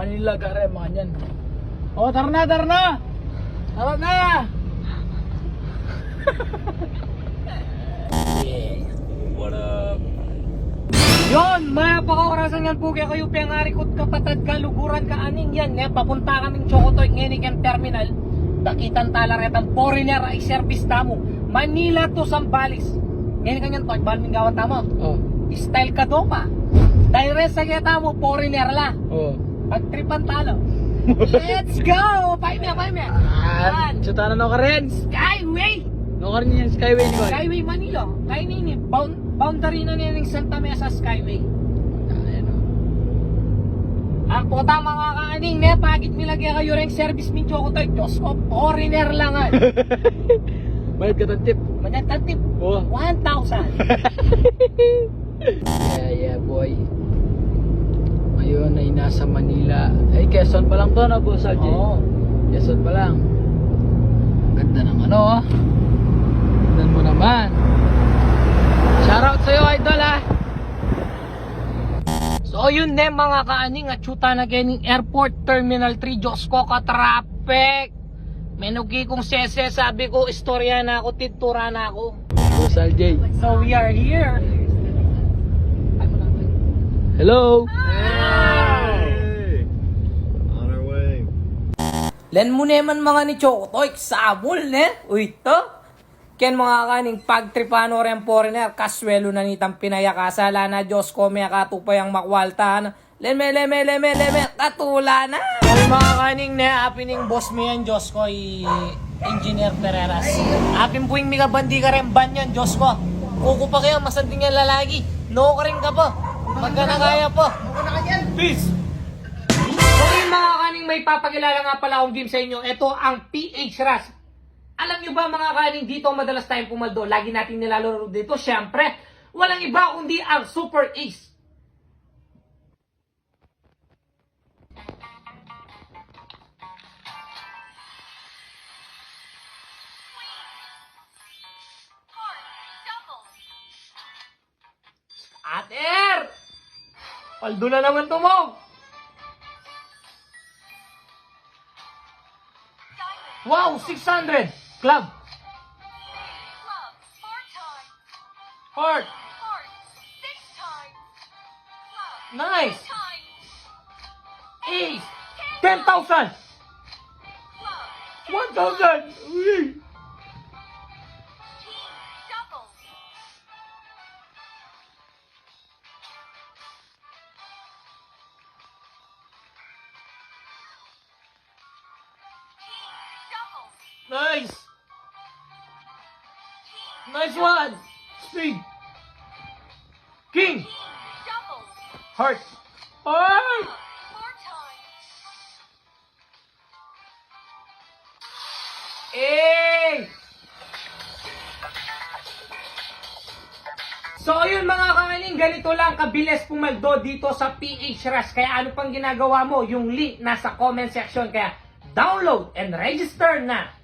Manila gare, mga yan. Oh, tara na, tara na! Tara na! Yeah. What up? Yon, maya paka-orasan yan po kaya kayo piyangarikot kapatad kaluguran ka aning yan. Papunta kaming Chocotoy ngenikan terminal. Dakitan talaretang foreigner ay service tamo. Manila to Sambales. Ngenikan yan to, balming gawan tamo. Oh. Style ka do pa. Direct sa kita mo, foreigner la. Oh. Pagtripan talo. Let's go! Paime. Chuta na no ka rin. Skyway! No ka rin yan, Skyway ni Koy. Skyway Manila. Kaya nini, boundary na niya ng Santa Mesa Skyway. Ayan o. Ang puta mga kaaning, pagit nilagay kayo rin service min Chocotoy. Diyos ko, foreigner lang nga. Bayad ka ng tip. Manatantip, Oh. 1,000. Yeah, boy. Ngayon ay nasa Manila. Ay, Quezon pa lang to na, Boss RJ. Oo. Quezon pa lang. Ganda ng ano, oh. Tignan mo naman. Shoutout sa'yo, idol, ah. So yun mga kaaning at chuta na ganing Airport Terminal 3. Diyos ko ka traffic. Menugi kong sese, sabi ko istorya na ako, tintura na ako. Boss RJ. So we are here. Hello. Hey! On our way. Len mo naman mga ni Chocotoy, sabol ne? Uy to. Ken mga kaning pagtripano rin foreigner, kaswelo na nitang pinayakasala na Diyos ko may katupay ang makwaltahan. Leme, katula na. Uy mga kaning ne, apining boss mo yan Diyos ko, Engineer Pereras. Apin po yung mga bandi ka rin ban yan Diyos ko. Kuko pa kayo, masanding yan lalaki. No ka rin ka po. Magka na kaya po. Peace. So yung mga kaning may papakilala nga pala akong game sa inyo. Ito ang PH Rush. Alam nyo ba mga kaning dito madalas tayong pumaldo. Lagi natin nilalaro dito. Siyempre, walang iba kundi ang Super Ace. Ater! Paldo na naman to mo! Wow! 600! Club! Heart! Nice! Ace! 10,000! 1,000! Uy! Nice! Nice one! Speed! King! Heart! Heart! Eh! So ayun mga kakaning, ganito lang kabilis pumaldo dito sa PH Rush. Kaya ano pang ginagawa mo? Yung link nasa comment section. Kaya download and register na!